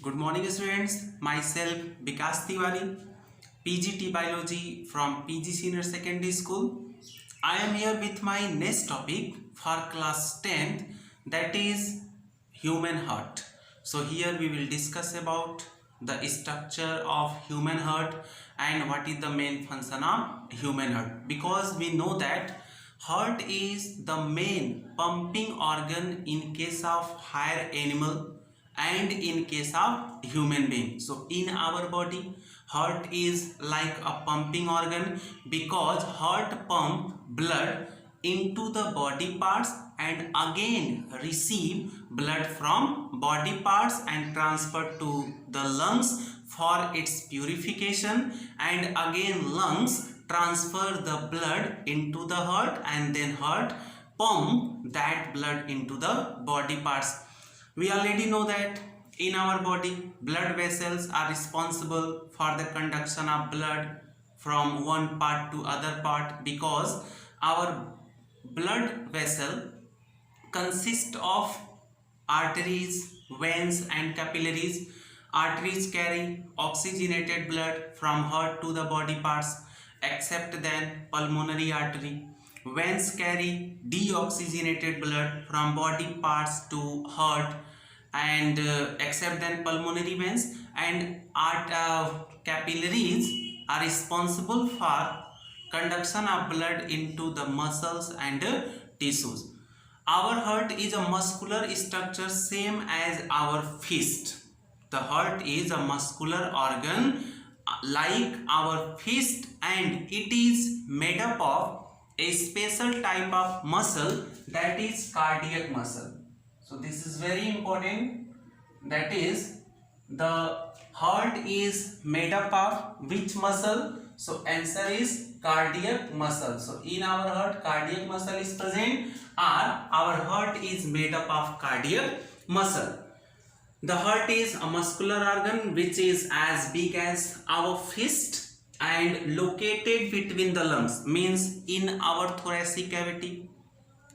Good morning students, myself Vikas Tiwari, PGT Biology from PG Senior Secondary School. I am here with my next topic for class 10th, that is human heart. So here we will discuss about the structure of human heart and what is the main function of human heart, because we know that heart is the main pumping organ in case of higher animal and in case of human being. So in our body, heart is like a pumping organ because heart pump blood into the body parts and again receive blood from body parts and transfer to the lungs for its purification, and again lungs transfer the blood into the heart and then heart pump that blood into the body parts. We already know that in our body, blood vessels are responsible for the conduction of blood from one part to other part, because our blood vessel consists of arteries, veins and capillaries. Arteries carry oxygenated blood from heart to the body parts, except then pulmonary artery. Veins carry deoxygenated blood from body parts to heart and except then pulmonary veins, and capillaries are responsible for conduction of blood into the muscles and tissues. Our heart is a muscular structure same as our fist. The heart is a muscular organ like our fist, and it is made up of a special type of muscle, that is cardiac muscle. So this is very important, that is the heart is made up of which muscle? So answer is cardiac muscle. So in our heart cardiac muscle is present, or our heart is made up of cardiac muscle. The heart is a muscular organ which is as big as our fist and located between the lungs, means in our thoracic cavity.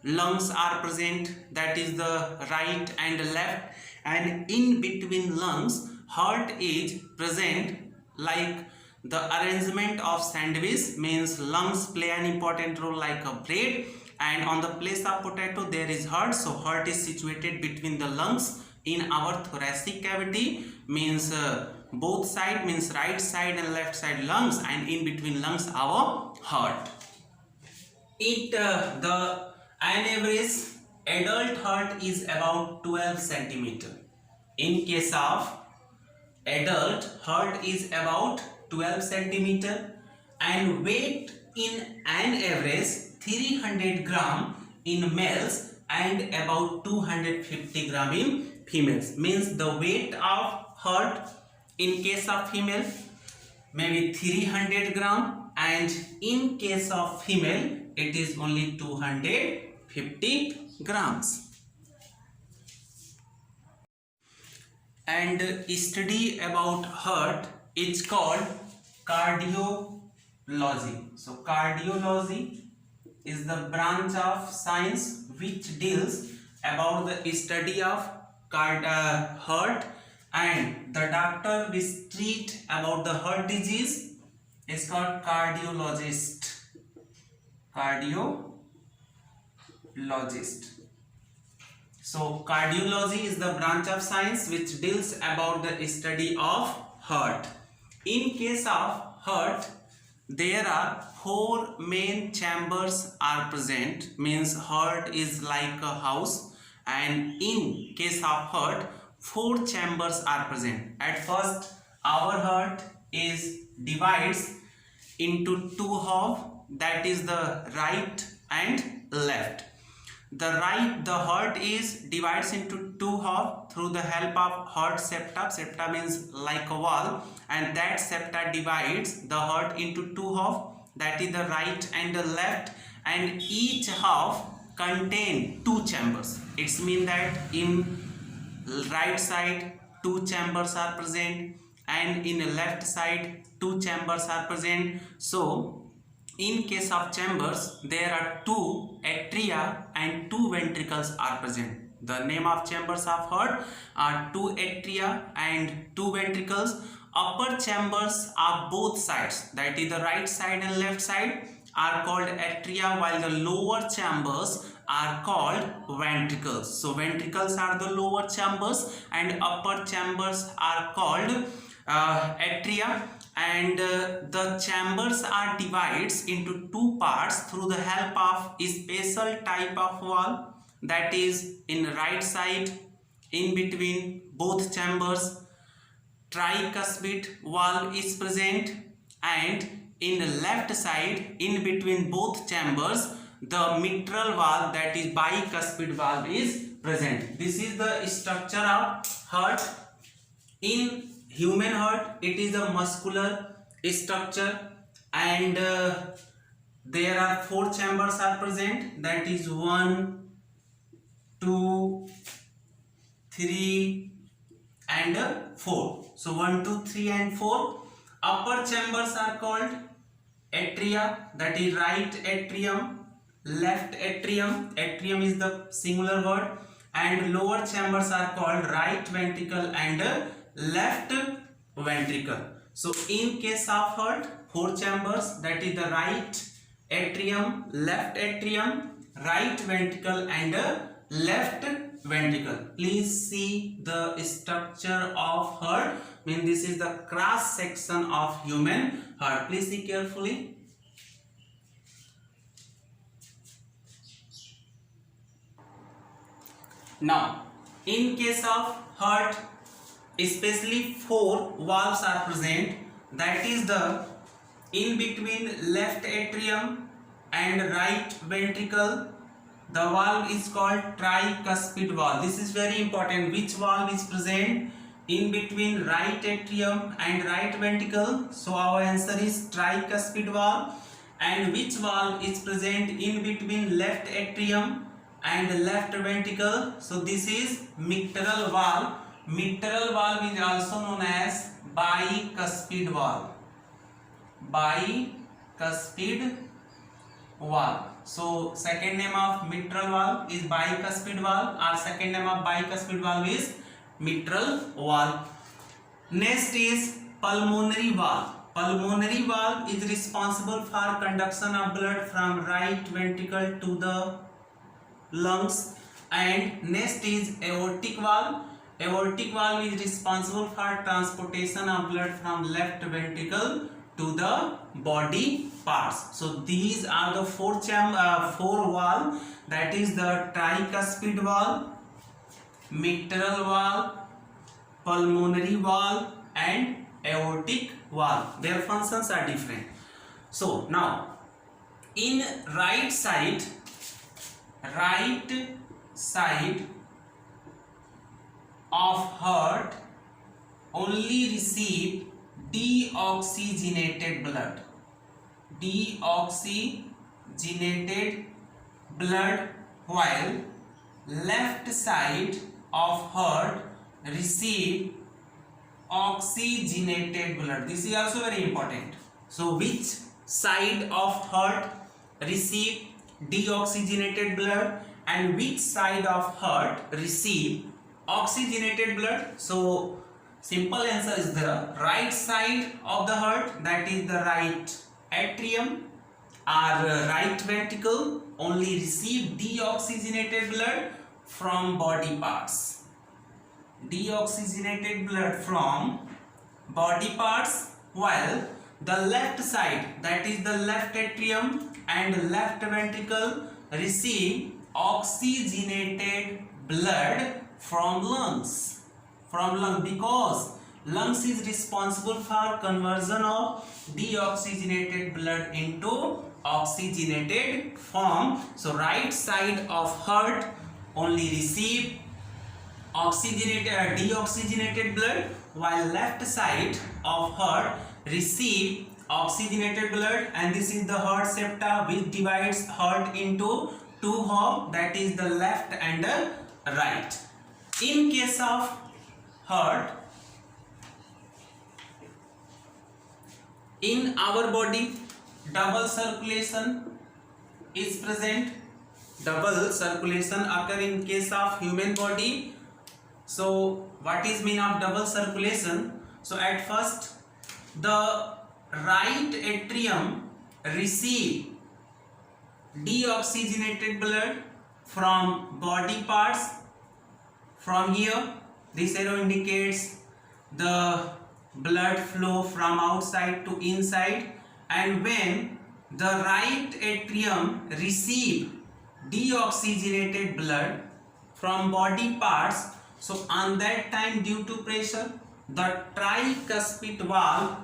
Lungs are present, that is the right and left, and in between lungs heart is present like the arrangement of sandwich, means lungs play an important role like a bread, and on the place of potato there is heart. So heart is situated between the lungs in our thoracic cavity, means both side, means right side and left side lungs, and in between lungs our heart. The average adult heart is about 12 centimeter. In case of adult, heart is about 12 centimeter and weight in an average 300 gram in males and about 250 gram in females, means the weight of heart in case of female maybe 300 gram, and in case of female it is only 250 grams. And study about heart is called cardiology. So cardiology is the branch of science which deals about the study of heart, and the doctor which treat about the heart disease is called cardiologist. So cardiology is the branch of science which deals about the study of heart. In case of heart, there are 4 main chambers are present, means heart is like a house, and in case of heart 4 chambers are present. At first our heart is divides into 2 halves, that is the right and left. The heart is divides into 2 halves through the help of heart septa. Septa means like a wall, and that septa divides the heart into 2 halves, that is the right and the left, and each half contain 2 chambers. It's mean that in right side 2 chambers are present and in the left side 2 chambers are present. So in case of chambers, there are 2 atria and 2 ventricles are present. The name of chambers of heart are two atria and two ventricles. Upper chambers of both sides, that is the right side and left side, are called atria, while the lower chambers are called ventricles. So ventricles are the lower chambers and upper chambers are called atria. And the chambers are divided into two parts through the help of a special type of wall, that is in right side in between both chambers tricuspid wall is present, and in the left side in between both chambers the mitral valve, that is bicuspid valve, is present. This is the structure of heart. In human heart it is a muscular structure, and there are four chambers are present, that is 1, 2, 3 and 4. So 1, 2, 3 and 4. Upper chambers are called atria, that is right atrium, left atrium, atrium is the singular word, and lower chambers are called right ventricle and left ventricle. So in case of heart, four chambers, that is the right atrium, left atrium, right ventricle and left ventricle. Please see the structure of heart. I mean, this is the cross section of human heart. Please see carefully. Now, in case of heart, especially four valves are present, that is the in between left atrium and right ventricle. The valve is called tricuspid valve. This is very important. Which valve is present in between right atrium and right ventricle? So our answer is tricuspid valve. And which valve is present in between left atrium and left ventricle? So this is mitral valve. Mitral valve is also known as bicuspid valve. Bicuspid valve. So second name of mitral valve is bicuspid valve, or second name of bicuspid valve is mitral valve. Next is pulmonary valve. Pulmonary valve is responsible for conduction of blood from right ventricle to the lungs. And next is aortic valve. Aortic valve is responsible for transportation of blood from left ventricle to the body parts. So these are the four valve, that is the tricuspid valve, mitral valve, pulmonary valve and aortic valve. Their functions are different. So now in right side of heart only receive deoxygenated blood. Deoxygenated blood, while left side of heart receive oxygenated blood. This is also very important. So which side of heart receive deoxygenated blood and which side of heart receive oxygenated blood? So simple answer is the right side of the heart, that is the right atrium or right ventricle only receive deoxygenated blood from body parts. Deoxygenated blood from body parts, while the left side, that is the left atrium and left ventricle receive oxygenated blood from lungs. Because lungs is responsible for conversion of deoxygenated blood into oxygenated form. So right side of heart only receive deoxygenated blood, while left side of heart receive oxygenated blood. And this is the heart septa, which divides heart into two halves, that is the left and the right. In case of heart, in our body double circulation is present. double circulation occur in case of human body. So what is mean of double circulation? So at first the right atrium receive deoxygenated blood from body parts. From here this arrow indicates the blood flow from outside to inside, and when the right atrium receive deoxygenated blood from body parts, so on that time due to pressure the tricuspid valve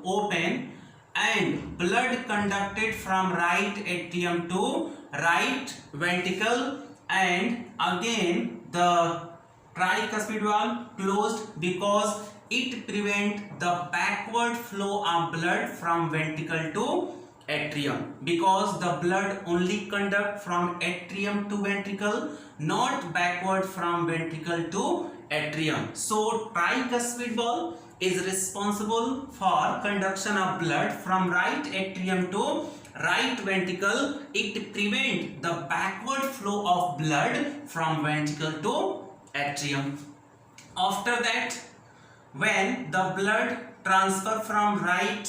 open, and blood conducted from right atrium to right ventricle, and again the tricuspid valve closed because it prevent the backward flow of blood from ventricle to atrium, because the blood only conduct from atrium to ventricle, not backward from ventricle to atrium. So tricuspid valve is responsible for conduction of blood from right atrium to right ventricle. It prevent the backward flow of blood from ventricle to atrium. After that, when the blood transfer from right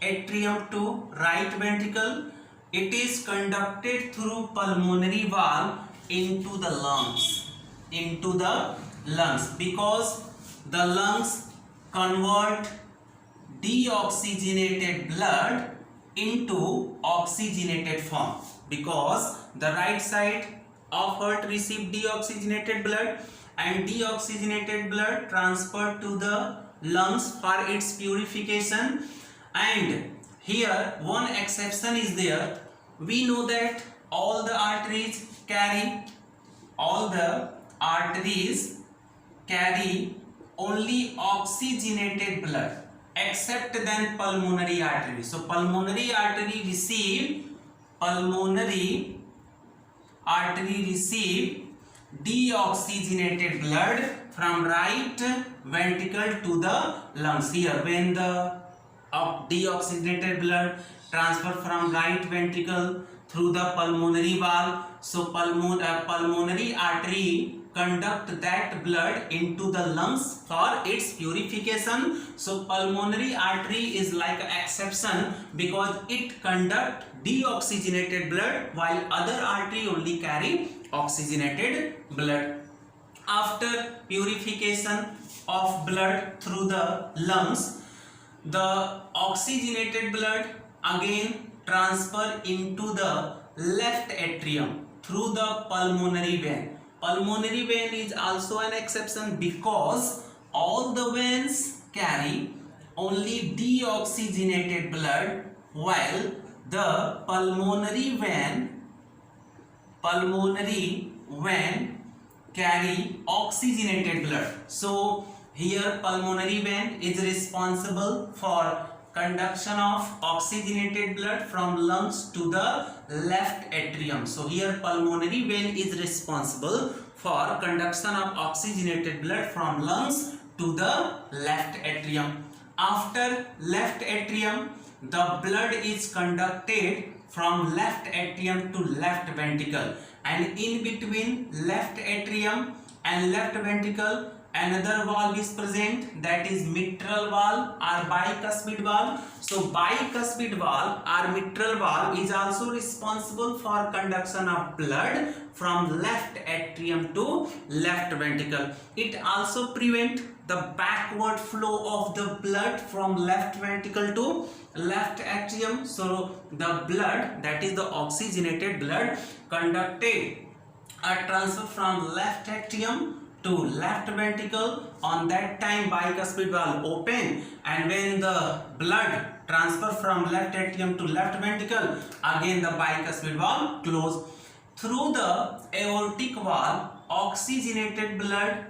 atrium to right ventricle, it is conducted through pulmonary valve into the lungs, because the lungs convert deoxygenated blood into oxygenated form, because the right side of heart receive deoxygenated blood, and deoxygenated blood transferred to the lungs for its purification. And here one exception is there. We know that all the arteries carry only oxygenated blood except then pulmonary artery. So pulmonary artery receive deoxygenated blood from right ventricle to the lungs. Here when the deoxygenated blood transfer from right ventricle through the pulmonary valve, so pulmonary artery conduct that blood into the lungs for its purification. So pulmonary artery is like an exception because it conduct deoxygenated blood, while other artery only carry oxygenated blood. After purification of blood through the lungs, the oxygenated blood again transfer into the left atrium through the pulmonary vein. Pulmonary vein is also an exception because all the veins carry only deoxygenated blood, while the pulmonary vein carry oxygenated blood. So here pulmonary vein is responsible for conduction of oxygenated blood from lungs to the left atrium. So here pulmonary vein is responsible for conduction of oxygenated blood from lungs to the left atrium. After left atrium, the blood is conducted from left atrium to left ventricle, and in between left atrium and left ventricle another valve is present, that is mitral valve or bicuspid valve. So bicuspid valve or mitral valve is also responsible for conduction of blood from left atrium to left ventricle. It also prevent the backward flow of the blood from left ventricle to left atrium. So the blood, that is the oxygenated blood, conducted a transfer from left atrium to left ventricle. On that time bicuspid valve open, and when the blood transfer from left atrium to left ventricle, again the bicuspid valve close. Through the aortic valve, oxygenated blood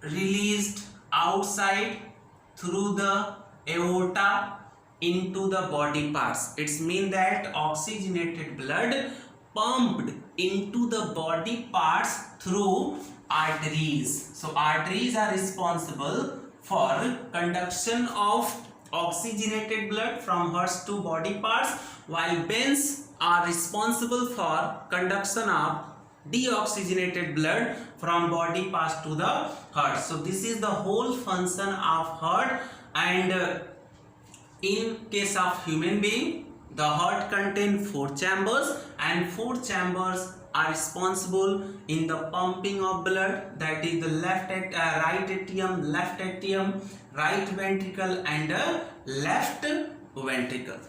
released outside through the aorta into the body parts. It's mean that oxygenated blood pumped into the body parts through arteries. So arteries are responsible for conduction of oxygenated blood from hearts to body parts, while veins are responsible for conduction of deoxygenated blood from body parts to the heart. So this is the whole function of heart. And in case of human being, the heart contains 4 chambers, and 4 chambers are responsible in the pumping of blood, that is the right atrium, left atrium, right ventricle and left ventricle.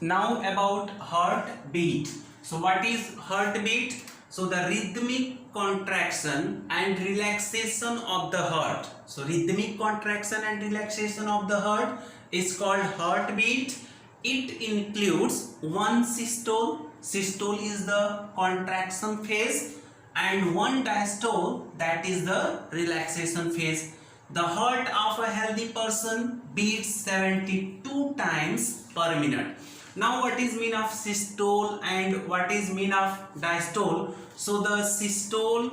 Now about heartbeat. So what is heartbeat? So the rhythmic contraction and relaxation of the heart. So rhythmic contraction and relaxation of the heart is called heartbeat. It includes one systole. Systole is the contraction phase, and one diastole, that is the relaxation phase. The heart of a healthy person beats 72 times per minute. Now what is mean of systole and what is mean of diastole? So the systole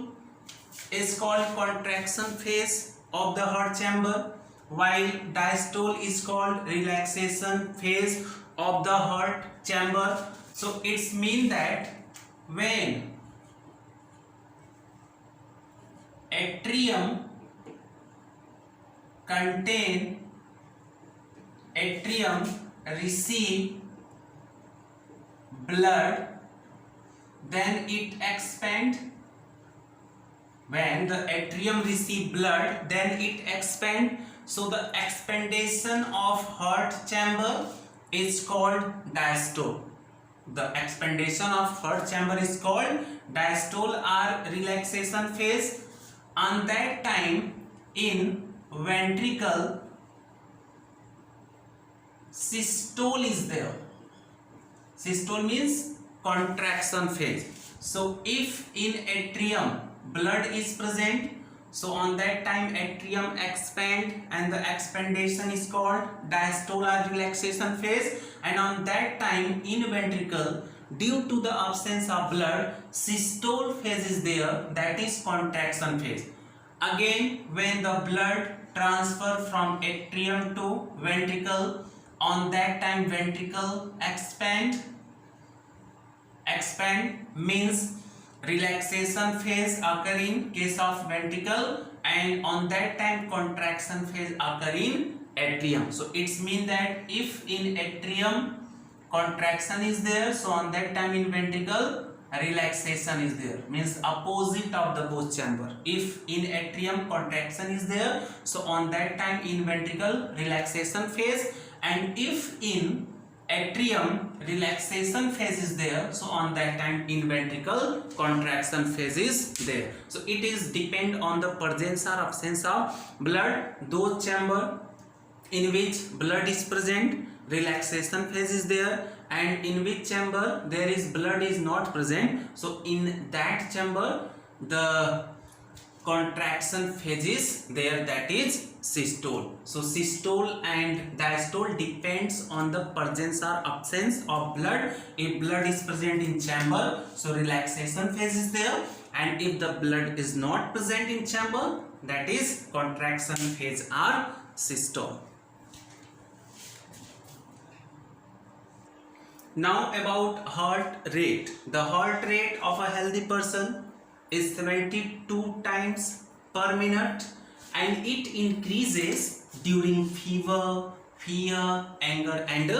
is called contraction phase of the heart chamber, while diastole is called relaxation phase of the heart chamber. So it's mean that when atrium receive blood, then it expand. When the atrium receive blood, then it expand. So the expandation of heart chamber is called diastole. The expandation of heart chamber is called diastole or relaxation phase. On that time, in ventricle, systole is there. Systole means contraction phase. So if in atrium blood is present, so on that time atrium expand and the expandation is called diastole or relaxation phase. And on that time in ventricle, due to the absence of blood, systole phase is there, that is contraction phase. Again, when the blood transfer from atrium to ventricle, on that time ventricle expand means relaxation phase occur in case of ventricle, and on that time contraction phase occur in atrium. So it's mean that if in atrium contraction is there, so on that time in ventricle relaxation is there, means opposite of the both chamber. If in atrium contraction is there, so on that time in ventricle relaxation phase, and if in atrium relaxation phase is there, so on that time in ventricle contraction phase is there. So it is depend on the presence or absence of blood. Those chamber in which blood is present, relaxation phase is there, and in which chamber there is blood is not present, so in that chamber the contraction phase is there, that is systole. So systole and diastole depends on the presence or absence of blood. If blood is present in chamber, so relaxation phase is there, and if the blood is not present in chamber, that is contraction phase or systole. Now about heart rate. The heart rate of a healthy person is 72 times per minute, and it increases during fever, fear, anger and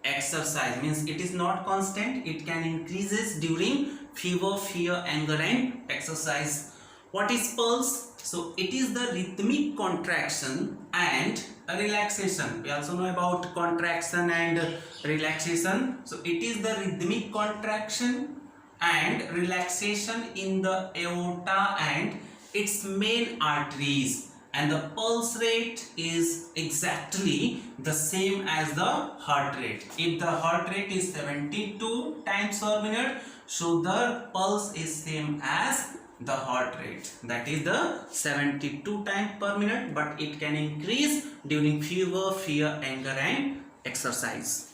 exercise. Means it is not constant, it can increases during fever, fear, anger and exercise. What is pulse? So it is the rhythmic contraction and relaxation. We also know about contraction and relaxation. So it is the rhythmic contraction and relaxation in the aorta and its main arteries, and the pulse rate is exactly the same as the heart rate. If the heart rate is 72 times per minute, so the pulse is same as the heart rate, that is the 72 times per minute, but it can increase during fever, fear, anger and exercise.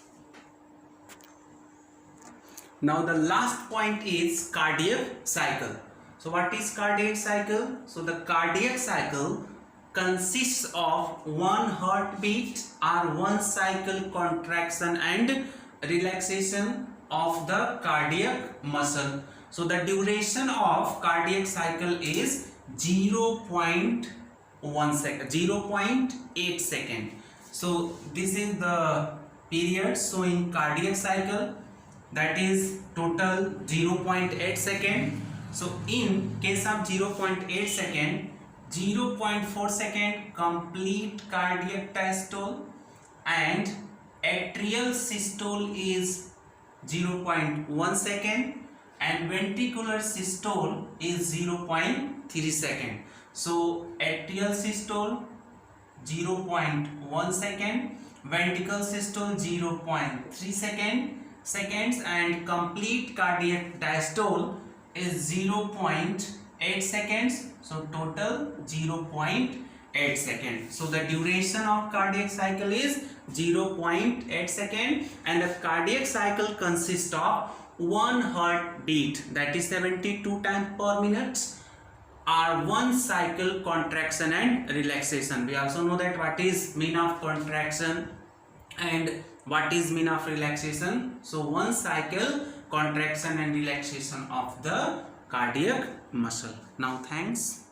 Now the last point is cardiac cycle. So what is cardiac cycle? So the cardiac cycle consists of one heartbeat or one cycle contraction and relaxation of the cardiac muscle. So the duration of cardiac cycle is 0.1 second, 0.8 second. So this is the period. So in cardiac cycle, that is total 0.8 second. So in case of 0.8 second, 0.4 second complete cardiac diastole and atrial systole is 0.1 second and ventricular systole is 0.3 second. So atrial systole 0.1 second, ventricular systole 0.3 seconds and complete cardiac diastole is 0.8 seconds. So total 0.8 seconds. So the duration of cardiac cycle is 0.8 seconds and the cardiac cycle consists of one heartbeat, that is 72 times per minute, or one cycle contraction and relaxation. We also know that what is mean of contraction and what is mean of relaxation. So one cycle contraction and relaxation of the cardiac muscle. Now thanks.